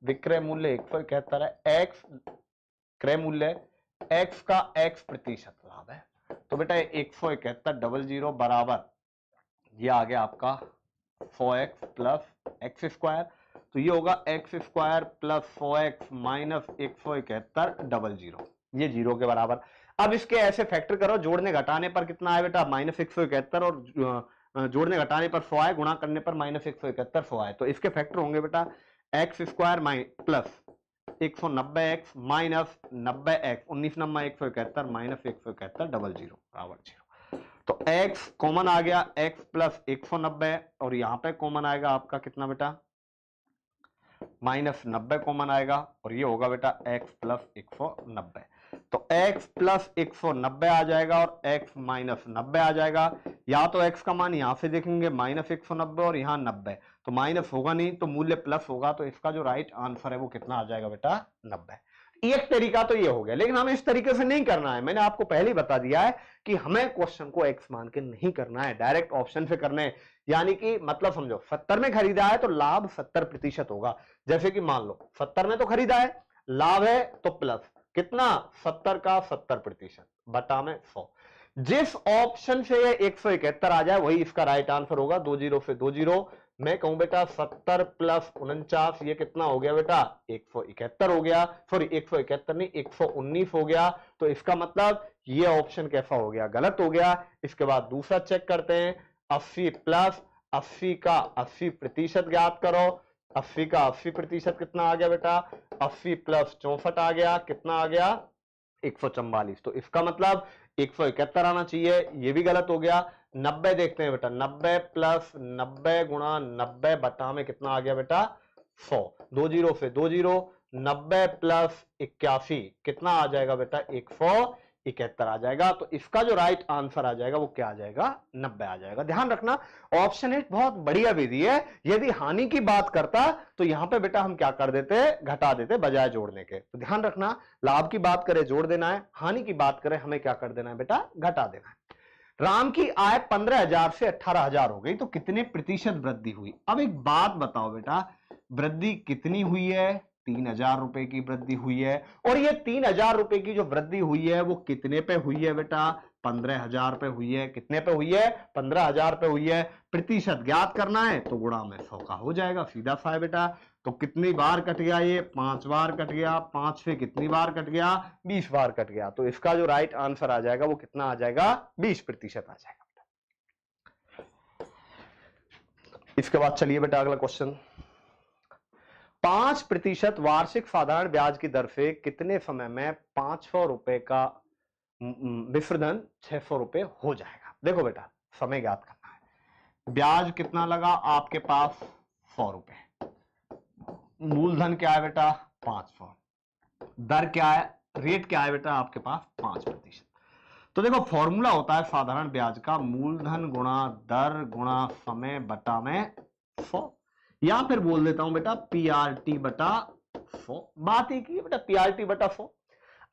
विक्रय मूल्य 171 है, x क्रय मूल्य x का x% लाभ है, तो बेटा 171 बराबर ये आ गया आपका 4x प्लस एक्स स्क्वायर, तो ये होगा x square plus 4x minus 171 ये 0 के बराबर। अब इसके ऐसे फैक्टर करो, जोड़ने घटाने पर कितना है बेटा -171 और जोड़ने घटाने पर 100 आए, गुणा करने पर -171 100 आए, तो इसके फैक्टर होंगे बेटा x square plus 190x minus 90x 19 number 171 minus 171 बराबर 0। तो x कॉमन आ गया, x प्लस 190 और यहां पे कॉमन आएगा आपका कितना बेटा -90 कॉमन आएगा, और ये होगा बेटा x प्लस 190। तो x प्लस 190 आ जाएगा और x माइनस 90 आ जाएगा, या तो x का मान यहां से देखेंगे -190 और यहां 90, तो माइनस होगा नहीं तो मूल्य प्लस होगा, तो इसका जो राइट आंसर है वो कितना आ जाएगा बेटा 90। एक तरीका तो ये हो गया, लेकिन हमें इस तरीके से नहीं करना है, मैंने आपको पहले ही बता दिया है कि हमें क्वेश्चन को x मान के नहीं करना है, डायरेक्ट ऑप्शन से करने हैं। यानी कि मतलब समझो 70 में खरीदा है तो लाभ 70% होगा, जैसे कि मान लो 70 में तो खरीदा है, लाभ है तो प्लस कितना 70 का 70% बटा में 100। जिस ऑप्शन से ये 171 आ जाए वही इसका राइट आंसर होगा, 2 0 से 2 0। मैं कहूं बेटा 70 प्लस 49 ये कितना हो गया बेटा 171 हो गया, सॉरी 171 नहीं 119 हो गया, तो इसका मतलब ये ऑप्शन कैसा हो गया, गलत हो गया। इसके बाद दूसरा चेक करते हैं, 80 प्लस 80 का 80% ज्ञात करो, 80 का 80% कितना आ गया बेटा 80 प्लस 64 आ गया, कितना आ गया 144, तो इसका मतलब 171 आना चाहिए, ये भी गलत हो गया। 90 देखते हैं बेटा, 90 प्लस 90 गुणा 90 बटा में कितना आ गया बेटा 100, 2 0 से 2 0, 90 प्लस 81 कितना आ जाएगा बेटा 171 आ जाएगा, तो इसका जो राइट आंसर आ जाएगा वो क्या आ जाएगा 90 आ जाएगा। ध्यान रखना ऑप्शन 8 बहुत बढ़िया विधि है, यदि हानि की बात करता तो यहां पे बेटा हम क्या कर देते, घटा देते बजाय जोड़ने के। तो ध्यान रखना लाभ की बात करें जोड़ देना है, हानि की बात करें हमें क्या कर देना है बेटा घटा देना है। राम की आय 15,000 से 18,000 हो गई, तो कितने प्रतिशत वृद्धि हुई। अब एक बात बताओ बेटा, वृद्धि कितनी हुई है, 3,000 रुपए की वृद्धि हुई है, और ये 3,000 रुपए की जो वृद्धि हुई है वो कितने पे हुई है बेटा 15,000 पे हुई है, कितने पे हुई है 15,000 पे हुई है। प्रतिशत ज्ञात करना है तो गुणा में 100 का हो जाएगा, सीधा सा है बेटा। तो कितनी बार कट गया ये? 5 बार कट गया। 5 से कितनी बार कट गया? 20 बार कट गया। तो इसका जो राइट आंसर आ जाएगा वो कितना आ जाएगा? 20% आ जाएगा। इसके बाद चलिए बेटा अगला क्वेश्चन। 5% वार्षिक साधारण ब्याज की दर से कितने समय में 500 रुपए का विप्रधन 600 रुपए हो जाएगा? देखो बेटा समय ज्ञात करना है। ब्याज कितना लगा आपके पास? 100 रुपए। मूलधन क्या है बेटा? 500। दर क्या है? रेट क्या है बेटा आपके पास? 5%। तो देखो फॉर्मूला होता है साधारण ब्याज का मूलधन गुणा दर गुणा समय बटा में 100, या फिर बोल देता हूं बेटा पीआरटी बटा 100। बात एक ही है बेटा, पीआरटी बटा 100।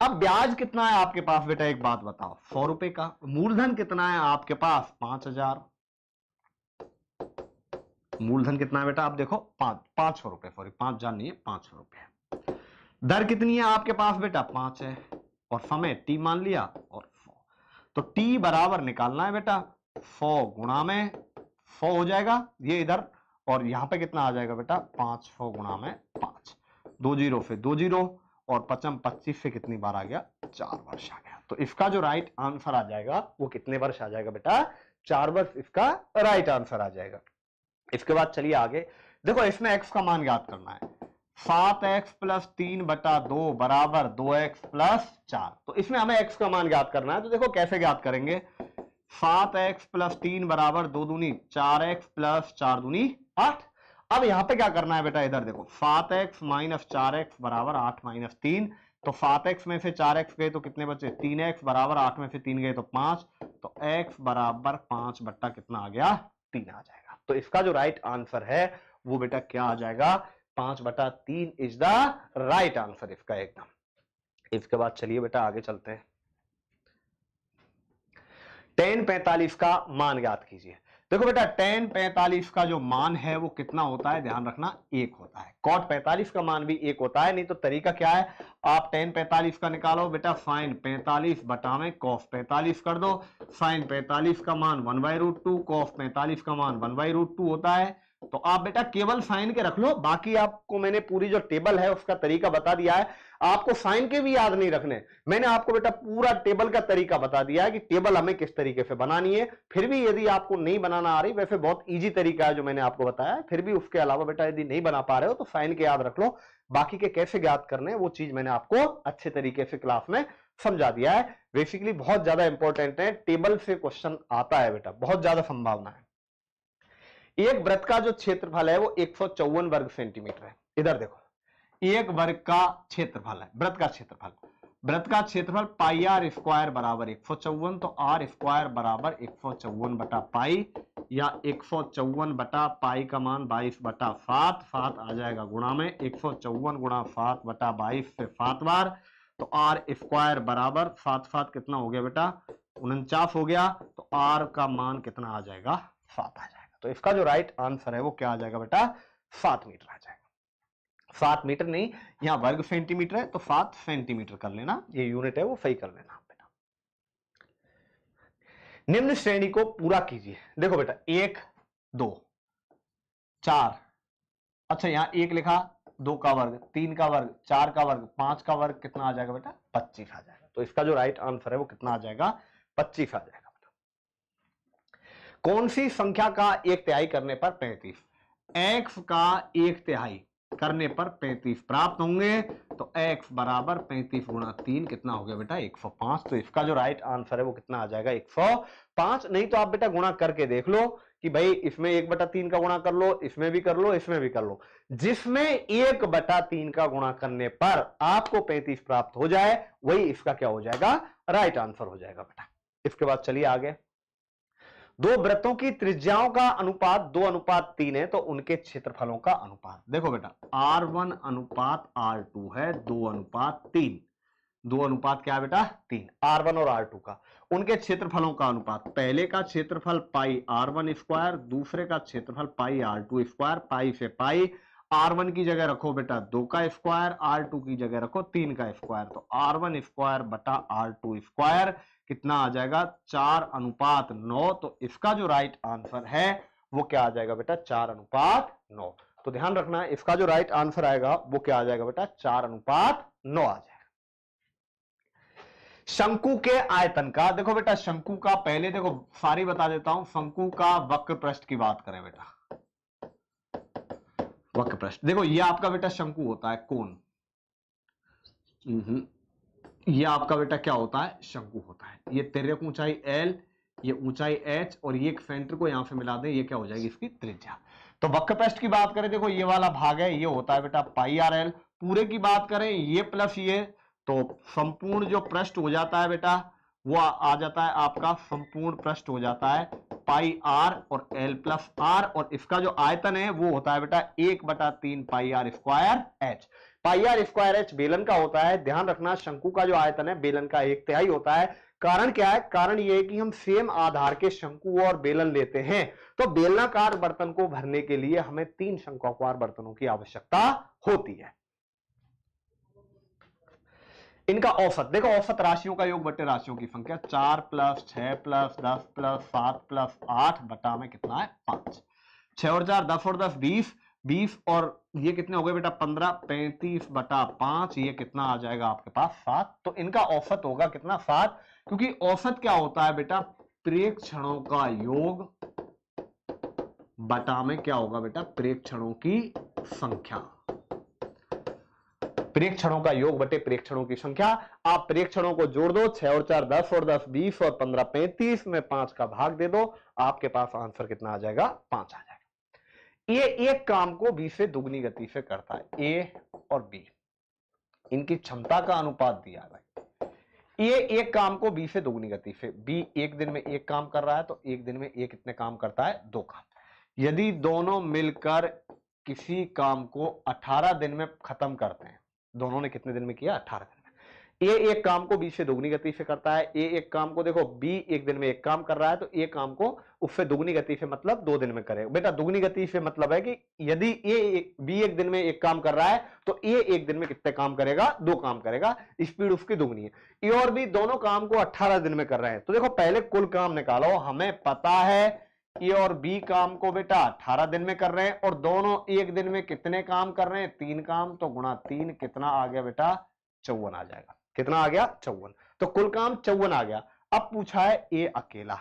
अब ब्याज कितना है आपके पास बेटा? एक बात बताओ, 100 रुपए का। मूलधन कितना है आपके पास? 5000। मूलधन कितना है बेटा? आप देखो 500 रुपए, सॉरी 5000 नहीं है, 500 रुपए। दर कितनी है आपके पास बेटा? 5 है। और समय टी मान लिया और 100। तो टी बराबर निकालना है बेटा 100 गुणा में 100 हो जाएगा ये इधर, और यहां पे कितना आ जाएगा बेटा? 500 गुणा में 5। 2 जीरो से 2 जीरो, और 25 से कितनी बार आ गया? 4 वर्ष आ गया। तो इसका जो राइट आंसर आ जाएगा वो कितने वर्ष आ जाएगा बेटा? 4 वर्ष इसका राइट आंसर आ जाएगा। इसके बाद चलिए आगे। देखो इसमें x का मान ज्ञात करना है। 7x प्लस 3 बटा 2 बराबर 2x प्लस 4। तो इसमें हमें x का मान ज्ञात करना है। तो देखो कैसे ज्ञात करेंगे। 7x प्लस 3 बराबर 2 दूनी 4x प्लस 4 दूनी 8। अब यहां पे क्या करना है बेटा? इधर देखो 7x माइनस 4x बराबर 8 माइनस 3। तो 7x में से 4x गए तो कितने बचे? 3x बराबर 8 में से 3 गए तो 5। तो x बराबर 5 बट्टा कितना आ गया? 3 आ जाएगा। तो इसका जो राइट आंसर है वो बेटा क्या आ जाएगा? 5/3 इज द राइट आंसर इसका एकदम। इसके बाद चलिए बेटा आगे चलते हैं। tan 45 का मान ज्ञात कीजिए। देखो बेटा tan 45 का जो मान है वो कितना होता है? ध्यान रखना 1 होता है। cot 45 का मान भी 1 होता है। नहीं तो तरीका क्या है? आप tan 45 का निकालो बेटा sin 45 बटा में cos 45 कर दो। sin 45 का मान 1/√2, cos 45 का मान 1/√2 होता है। तो आप बेटा केवल साइन के रख लो, बाकी आपको मैंने पूरी जो टेबल है उसका तरीका बता दिया है। आपको साइन के भी याद नहीं रखने, मैंने आपको बेटा पूरा टेबल का तरीका बता दिया है कि टेबल हमें किस तरीके से बनानी है। फिर भी यदि आपको नहीं बनाना आ रही, वैसे बहुत इजी तरीका है जो मैंने आपको बताया, फिर भी उसके अलावा बेटा यदि नहीं बना पा रहे हो तो साइन के याद रख लो। बाकी के कैसे ज्ञात करने वो चीज मैंने आपको अच्छे तरीके से क्लास में समझा दिया है। बेसिकली बहुत ज्यादा इंपॉर्टेंट है, टेबल से क्वेश्चन आता है बेटा, बहुत ज्यादा संभावना है। एक वृत्त का जो क्षेत्रफल है वो 154 वर्ग सेंटीमीटर है। इधर देखो, एक वर्ग का क्षेत्रफल है, वृत्त का क्षेत्रफल। वृत्त का क्षेत्रफल पाई आर स्क्वायर बराबर 154। तो आर स्क्वायर बराबर 154 बटा पाई, या 154 बटा पाई का मान 22/7। 7 आ जाएगा गुणा में 154 गुणा 7 बटा 22 से 7 बार। तो आर स्क्वायर बराबर 7 कितना हो गया बेटा? 49 हो गया। तो आर का मान कितना आ जाएगा? 7 आ जाएगा। तो इसका जो राइट आंसर है वो क्या आ जाएगा बेटा? 7 मीटर आ जाएगा। 7 मीटर नहीं, यहां वर्ग सेंटीमीटर है तो 7 सेंटीमीटर कर लेना, ये यूनिट है वो सही कर लेना बेटा। निम्न श्रेणी को पूरा कीजिए। देखो बेटा 1 2 4, अच्छा यहां 1 लिखा, 2 का वर्ग, 3 का वर्ग, 4 का वर्ग, 5 का वर्ग, कितना आ जाएगा बेटा? 25 आ जाएगा। तो इसका जो राइट आंसर है वो कितना आ जाएगा? 25 आ जाएगा। कौन सी संख्या का 1/3 करने पर 35? x का 1/3 करने पर 35 प्राप्त होंगे। तो x बराबर 35 गुणा 3 कितना हो गया बेटा? 105। तो इसका जो राइट आंसर है वो कितना आ जाएगा? 105। नहीं तो आप बेटा गुणा करके देख लो कि भाई इसमें 1/3 का गुणा कर लो, इसमें भी कर लो, इसमें भी कर लो। जिसमें 1/3 का गुणा करने पर आपको 35 प्राप्त हो जाए वही इसका क्या हो जाएगा? राइट आंसर हो जाएगा बेटा। इसके बाद चलिए आगे। दो वृत्तों की त्रिज्याओं का अनुपात 2:3 है तो उनके क्षेत्रफलों का अनुपात। देखो बेटा R1 अनुपात R2 है 2:3। 2 अनुपात क्या है बेटा? 3। R1 और R2 का, उनके क्षेत्रफलों का अनुपात। पहले का क्षेत्रफल पाई R1 स्क्वायर, दूसरे का क्षेत्रफल पाई R2 स्क्वायर। पाई से पाई, R1 की जगह रखो बेटा 2 का स्क्वायर, R2 की जगह रखो 3 का स्क्वायर। तो R1 स्क्वायर बटा R2 स्क्वायर कितना आ जाएगा? 4:9। तो इसका जो राइट आंसर है वो क्या आ जाएगा बेटा? 4:9। तो ध्यान रखना है इसका जो राइट आंसर आएगा वो क्या आ जाएगा बेटा, 4:9 आ जाएगा। शंकु के आयतन का, देखो बेटा शंकु का पहले देखो सारी बता देता हूं। शंकु का वक्र पृष्ठ की बात करें बेटा, वक्र पृष्ठ देखो ये आपका बेटा शंकु होता है, कोण। ये आपका बेटा क्या होता है, शंकु होता है। ये तिर्यक ऊंचाई l, ये ऊंचाई h, और ये एक सेंटर को यहां पे मिला दें, ये क्या हो जाएगी इसकी त्रिज्या। तो वक्र पृष्ठ की बात करें, देखो ये वाला भाग है, ये होता है बेटा पाई आर एल। पूरे की बात करें ये प्लस ये, तो संपूर्ण जो पृष्ठ हो जाता है बेटा वो आ जाता है आपका, संपूर्ण पृष्ठ हो जाता है पाई आर और एल प्लस आर, और इसका जो आयतन है वो होता है बेटा 1/3 pi R square H. Pi R square H बेलन का होता है। ध्यान रखना शंकु का जो आयतन है बेलन का 1/3 होता है। कारण क्या है, कारण यह है कि हम सेम आधार के शंकु और बेलन लेते हैं, तो बेलनाकार बर्तन को भरने के लिए हमें 3 शंक्वाकार बर्तनों की आवश्यकता होती है। इनका औसत देखो, औसत राशियों का योग बटे राशियों की संख्या 4 + 6 + 10 + 7 + 8 बटा में कितना है 5। 6 और 4 10 और 10 20, 20 और ये कितने हो गए बेटा 15, 35/5, ये कितना आ जाएगा आपके पास 7। तो इनका औसत होगा कितना 7, क्योंकि औसत क्या होता है बेटा, प्रेक्षणों का योग बटा में क्या होगा बेटा, प्रेक्षणों की संख्या। प्रेक्षणों का योग बटे प्रेक्षणों की संख्या। आप प्रेक्षणों को जोड़ दो, 6 और 4 10 और 10 20 और 15 35 में 5 का भाग दे दो, आपके पास आंसर कितना आ जाएगा 5 आ जाएगा। ये एक काम को बी से दुगनी गति से करता है। ए और बी इनकी क्षमता का अनुपात दिया है भाई। ये एक काम को बी से दुगनी गति से, बी एक दिन में एक काम कर रहा है तो एक दिन में ए कितने काम करता है 2 काम। यदि दोनों मिलकर किसी काम को 18 दिन में खत्म करते हैं, दोनों ने कितने दिन में किया 18 दिन में। ए एक काम को बी से दुगनी गति से करता है। ए एक काम को देखो बी एक दिन में एक काम कर रहा है तो ए काम को उससे दुगनी गति से मतलब 2 दिन में करेगा। बेटा दुगनी गति से मतलब है कि यदि बी एक दिन में एक काम कर रहा है तो ए एक दिन में कितने काम करेगा 2 काम करेगा, स्पीड उसकी दुगनी है। ए और बी दोनों काम को 18 दिन में कर रहे हैं, तो देखो पहले कुल काम निकालो। हमें पता है ए और बी काम को बेटा 18 दिन में कर रहे हैं और दोनों एक दिन में कितने काम कर रहे हैं 3 काम, तो गुणा 3 कितना आ गया बेटा 54 आ जाएगा। कितना आ गया 54, तो कुल काम 54 आ गया। अब पूछा है ए अकेला,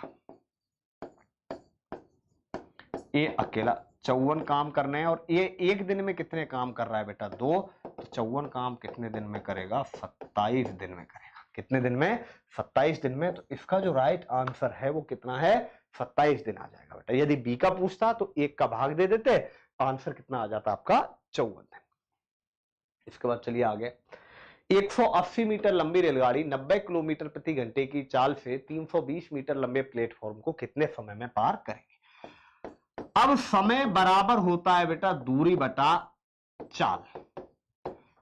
ए अकेला 54 काम करने हैं और ये एक दिन में कितने काम कर रहा है बेटा 2, तो 54 काम कितने दिन में करेगा 27 दिन में करेगा। कितने दिन में 27 दिन में। तो इसका जो राइट आंसर है वो कितना है 27 दिन आ जाएगा बेटा। यदि बी का पूछता तो 1 का भाग दे देते, आंसर कितना आ जाता आपका 54 दिन। इसके बाद चलिए आगे। 180 मीटर लंबी रेलगाड़ी 90 किलोमीटर प्रति घंटे की चाल से 320 मीटर लंबे प्लेटफॉर्म को कितने समय में पार करेगी। अब समय बराबर होता है बेटा दूरी बटा चाल।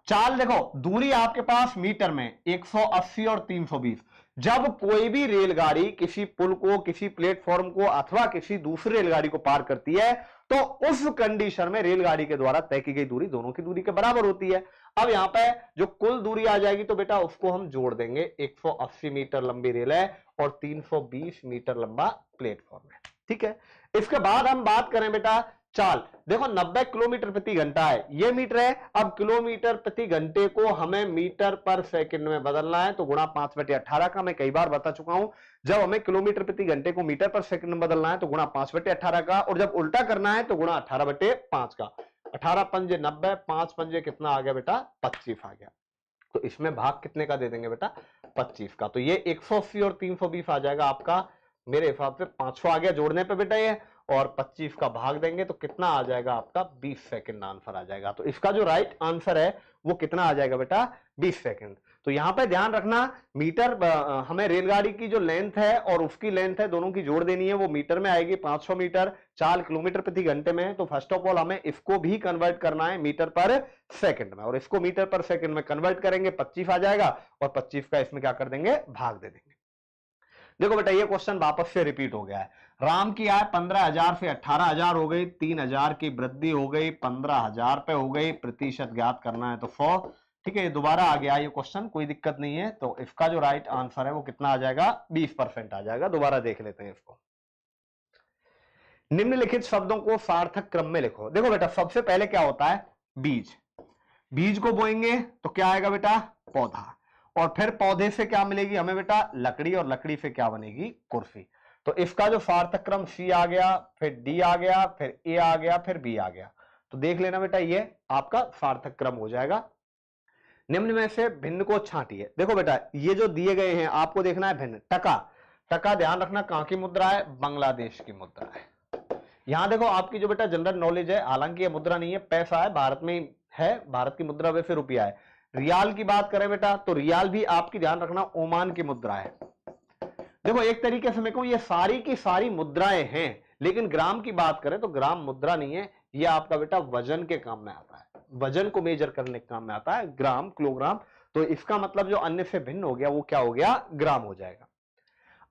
चाल देखो दूरी आपके पास मीटर में 180 और 320। जब कोई भी रेलगाड़ी किसी पुल को, किसी प्लेटफॉर्म को अथवा किसी दूसरी रेलगाड़ी को पार करती है तो उस कंडीशन में रेलगाड़ी के द्वारा तय की गई दूरी दोनों की दूरी के बराबर होती है। अब यहां पे जो कुल दूरी आ जाएगी तो बेटा उसको हम जोड़ देंगे। 180 मीटर लंबी रेल है और 320 मीटर लंबा प्लेटफॉर्म है, ठीक है। इसके बाद हम बात करें बेटा चाल। देखो 90 किलोमीटर प्रति घंटा है, ये मीटर है। अब किलोमीटर प्रति घंटे को हमें मीटर पर सेकंड में बदलना है तो गुणा 5/18 का मैं कई बार बता चुका हूं। जब हमें किलोमीटर प्रति घंटे को मीटर पर सेकंड में बदलना है तो गुणा 5/18 का, और जब उल्टा करना है तो गुणा 18/5 का। 18 पंजे 90, 5 पंजे कितना आ गया बेटा 25 आ गया। तो इसमें भाग कितने का दे देंगे बेटा 25 का। तो ये 180 और 320 आ जाएगा आपका, मेरे हिसाब से 500 आ गया जोड़ने पे बेटा ये, और 25 का भाग देंगे तो कितना आ जाएगा आपका 20 सेकंड आंसर आ जाएगा। तो इसका जो राइट आंसर है वो कितना आ जाएगा बेटा 20 सेकंड। तो यहां पे ध्यान रखना मीटर, हमें रेलगाड़ी की जो लेंथ है और उसकी लेंथ है दोनों की जोड़ देनी है, वो मीटर में आएगी 500 मीटर, चाल किलोमीटर प्रति घंटे में। तो फर्स्ट ऑफ ऑल हमें इसको भी कन्वर्ट करना है मीटर पर सेकंड में, और इसको मीटर पर सेकंड में कन्वर्ट करेंगे 25 आ जाएगा, और 25 का इसमें क्या कर देंगे भाग दे देंगे। देखो बेटा ये क्वेश्चन वापस से रिपीट हो गया है। राम की आय 15,000 से 18,000 हो गई, 3,000 की वृद्धि हो गई, 15,000 पे हो गई, प्रतिशत ज्ञात करना है तो 100। ठीक है, ये दोबारा आ गया ये क्वेश्चन, कोई दिक्कत नहीं है। तो इसका जो राइट आंसर है वो कितना आ जाएगा 20% आ जाएगा। दोबारा देख लेते हैं इसको। निम्नलिखित शब्दों को सार्थक क्रम में लिखो। देखो बेटा, सबसे पहले क्या होता है, बीज। बीज को बोएंगे तो क्या आएगा बेटा, पौधा। और फिर पौधे से क्या मिलेगी हमें बेटा, लकड़ी। और लकड़ी से क्या बनेगी, कुर्सी। तो इसका जो सार्थक क्रम सी आ गया, फिर डी आ गया, फिर ए आ गया, फिर बी आ गया। तो देख लेना बेटा, ये आपका सार्थक क्रम हो जाएगा। निम्न में से भिन्न को छांटिए। देखो बेटा, ये जो दिए गए हैं आपको देखना है भिन्न। टका, टका ध्यान रखना कहां की मुद्रा है, बांग्लादेश की मुद्रा है। यहां देखो आपकी जो बेटा जनरल नॉलेज है, हालांकि ये मुद्रा नहीं है, पैसा है, भारत में है, भारत की मुद्रा वैसे रुपया है। रियाल की बात करें बेटा, तो रियाल भी आपकी ध्यान रखना ओमान की मुद्रा है। देखो एक तरीके से मैं कहूं, ये सारी की सारी मुद्राएं हैं, लेकिन ग्राम की बात करें तो ग्राम मुद्रा नहीं है, ये आपका बेटा वजन के काम में आता है, वजन को मेजर करने के काम में आता है, ग्राम, किलोग्राम। तो इसका मतलब जो अन्य से भिन्न हो गया वो क्या हो गया, ग्राम हो जाएगा।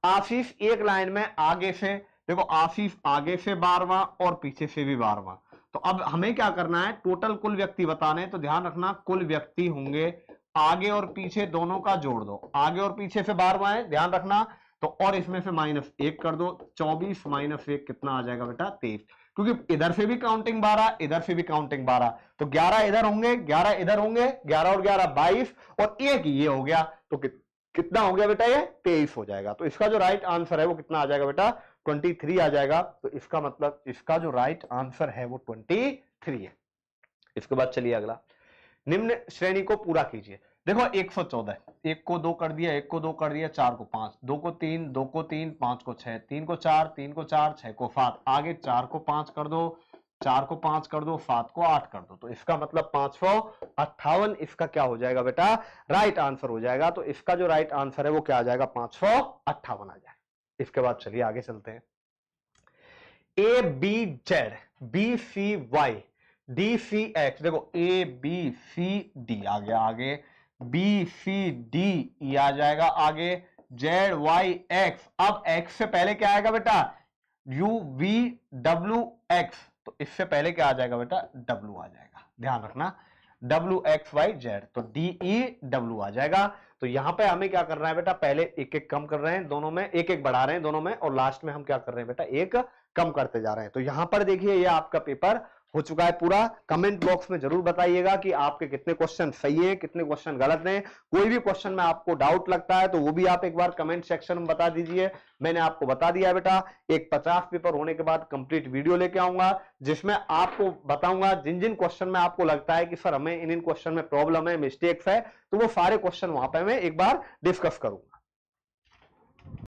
आशीष एक लाइन में आगे से, देखो आशीष आगे से 12वां और पीछे से भी 12वां। तो अब हमें क्या करना है, टोटल कुल व्यक्ति बताने, तो ध्यान रखना कुल व्यक्ति होंगे, आगे और पीछे दोनों का जोड़ दो। आगे और पीछे से 12वां है, ध्यान रखना। तो और इसमें से -1 कर दो, 24 - 1 कितना आ जाएगा बेटा, 23। क्योंकि इधर से भी काउंटिंग 12, इधर से भी काउंटिंग 12, तो 11 इधर होंगे, 11 इधर होंगे, 11 और 11 22, और एक ये हो गया, तो कितना हो गया बेटा, ये 23 हो जाएगा। तो इसका जो राइट आंसर है वो कितना आ जाएगा बेटा, 23 आ जाएगा। तो इसका मतलब इसका जो राइट आंसर है वो 23 है। इसके बाद चलिए अगला, निम्न श्रेणी को पूरा कीजिए। देखो 114, 1 को 2 कर दिया, 1 को 2 कर दिया, 4 को 5, 2 को 3, 2 को 3, 5 को 6, 3 को 4, 3 को 4, 6 को 7, आगे 4 को 5 कर दो, 4 को 5 कर दो, 7 को 8 कर दो। तो इसका मतलब 558 इसका क्या हो जाएगा बेटा, राइट आंसर हो जाएगा। तो इसका जो राइट आंसर है वो क्या आ जाएगा, 558 आ जाएगा। इसके बाद चलिए आगे चलते हैं। A B Z, B C Y, D C X. देखो ए बी सी डी आ गया आगे, बी सी डी ई आ जाएगा आगे, जेड वाई एक्स। अब एक्स से पहले क्या आएगा बेटा, यू वी डब्ल्यू एक्स। तो इससे पहले क्या आ जाएगा बेटा, डब्ल्यू आ जाएगा, ध्यान रखना, डब्ल्यू एक्स वाई जेड। तो डी ई डब्ल्यू आ जाएगा। तो यहां पे हमें क्या करना है बेटा, पहले एक एक कम कर रहे हैं दोनों में, एक एक बढ़ा रहे हैं दोनों में, और लास्ट में हम क्या कर रहे हैं बेटा, एक कम करते जा रहे हैं। तो यहां पर देखिए ये आपका पेपर हो चुका है पूरा। कमेंट बॉक्स में जरूर बताइएगा कि आपके कितने क्वेश्चन सही हैं, कितने क्वेश्चन गलत हैं। कोई भी क्वेश्चन में आपको डाउट लगता है तो वो भी आप एक बार कमेंट सेक्शन में बता दीजिए। मैंने आपको बता दिया बेटा, एक 50 पेपर होने के बाद कंप्लीट वीडियो लेके आऊंगा, जिसमें आपको बताऊंगा जिन जिन क्वेश्चन में आपको लगता है कि सर हमें इन क्वेश्चन में प्रॉब्लम है, मिस्टेक्स है, तो वो सारे क्वेश्चन वहां पे मैं एक बार डिस्कस करूंगा।